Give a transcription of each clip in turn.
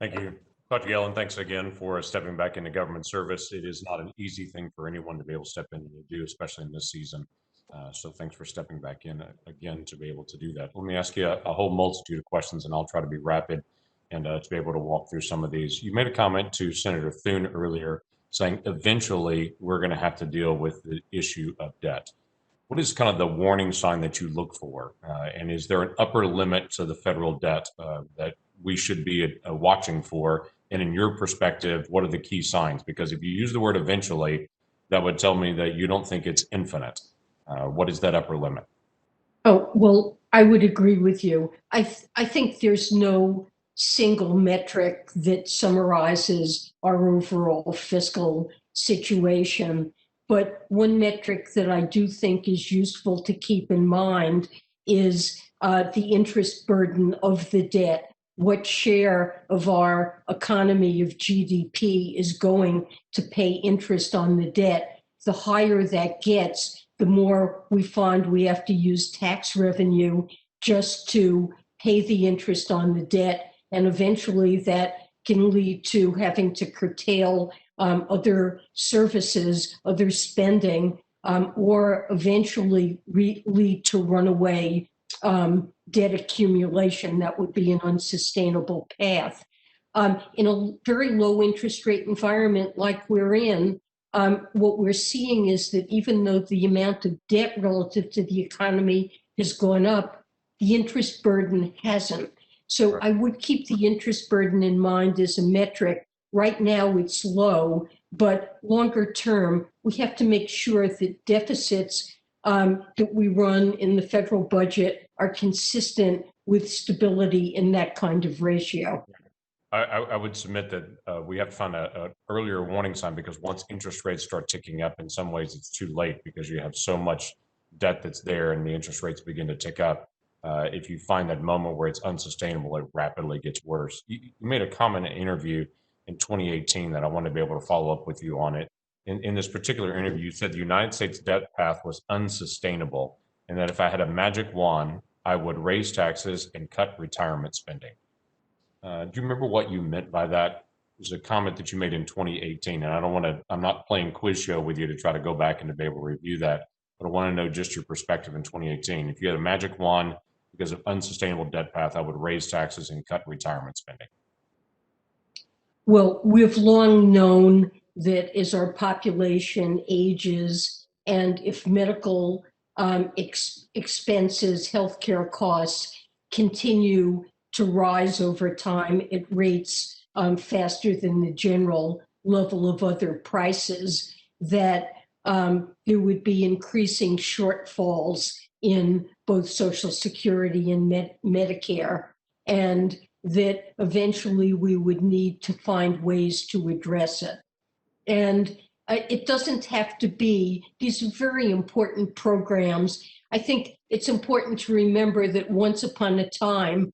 Thank you. Dr. Yellen, thanks again for stepping back into government service. It is not an easy thing for anyone to be able to step in and do, especially in this season. So thanks for stepping back in again to be able to do that. Let me ask you a whole multitude of questions, and I'll try to be rapid and to be able to walk through some of these. You made a comment to Senator Thune earlier saying eventually we're going to have to deal with the issue of debt. What is kind of the warning sign that you look for? And is there an upper limit to the federal debt that we should be watching for? And in your perspective, what are the key signs? Because if you use the word eventually, that would tell me that you don't think it's infinite. What is that upper limit? Oh, well, I would agree with you. I think there's no single metric that summarizes our overall fiscal situation. But one metric that I do think is useful to keep in mind is the interest burden of the debt. What share of our economy of GDP is going to pay interest on the debt? The higher that gets, the more we find we have to use tax revenue just to pay the interest on the debt. And eventually that can lead to having to curtail other services, other spending, or eventually lead to runaway debt accumulation. That would be an unsustainable path. In a very low interest rate environment like we're in, what we're seeing is that even though the amount of debt relative to the economy has gone up, the interest burden hasn't. So I would keep the interest burden in mind as a metric. Right now it's low, but longer term, we have to make sure that deficits that we run in the federal budget are consistent with stability in that kind of ratio. I would submit that we have to find an earlier warning sign, because once interest rates start ticking up, in some ways it's too late because you have so much debt that's there and the interest rates begin to tick up. If you find that moment where it's unsustainable, it rapidly gets worse. You made a comment in an interview in 2018 that I want to be able to follow up with you on it. In this particular interview, you said the United States debt path was unsustainable, and that if I had a magic wand, I would raise taxes and cut retirement spending. Do you remember what you meant by that? It was a comment that you made in 2018, and I don't want to, I'm not playing quiz show with you to try to go back and to be able to review that, but I want to know just your perspective in 2018. If you had a magic wand because of unsustainable debt path, I would raise taxes and cut retirement spending. Well, we've long known that as our population ages and if medical expenses, healthcare costs continue to rise over time at rates faster than the general level of other prices, that there would be increasing shortfalls in both Social Security and Medicare, and that eventually we would need to find ways to address it. And it doesn't have to be these very important programs. I think it's important to remember that once upon a time,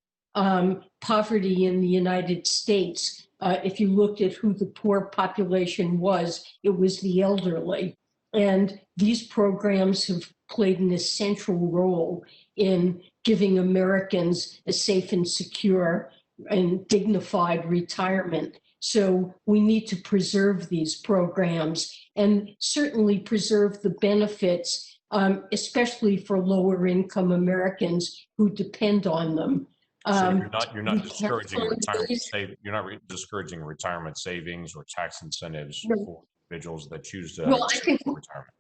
poverty in the United States, if you looked at who the poor population was, it was the elderly. And these programs have played an essential role in giving Americans a safe and secure and dignified retirement. So we need to preserve these programs and certainly preserve the benefits, especially for lower income Americans who depend on them. So you're not discouraging discouraging retirement savings or tax incentives for individuals that choose to well, I think retirement.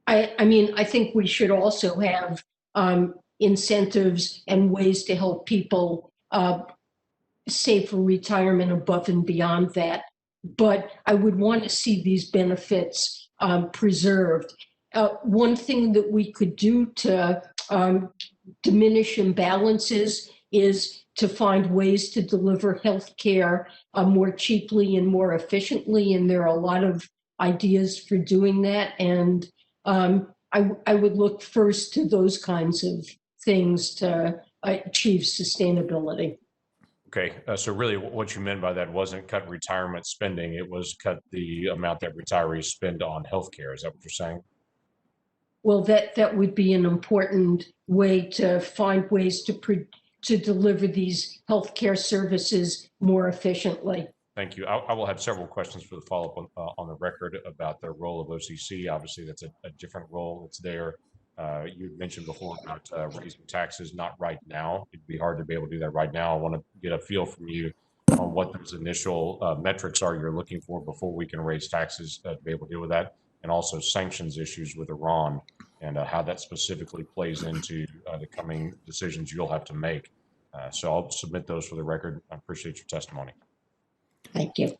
I mean, I think we should also have incentives and ways to help people save for retirement above and beyond that. But I would want to see these benefits preserved. One thing that we could do to diminish imbalances is to find ways to deliver health care more cheaply and more efficiently. And there are a lot of ideas for doing that. And I would look first to those kinds of things to achieve sustainability. Okay, so really what you meant by that wasn't cut retirement spending, it was cut the amount that retirees spend on healthcare. Is that what you're saying? Well, that would be an important way to find ways to to deliver these healthcare services more efficiently. Thank you. I will have several questions for the follow-up on the record about the role of OCC. Obviously, that's a different role that's there. You mentioned before about raising taxes, not right now. It'd be hard to be able to do that right now. I want to get a feel from you on what those initial metrics are you're looking for before we can raise taxes to be able to deal with that, and also sanctions issues with Iran and how that specifically plays into the coming decisions you'll have to make. So I'll submit those for the record. I appreciate your testimony. Thank you.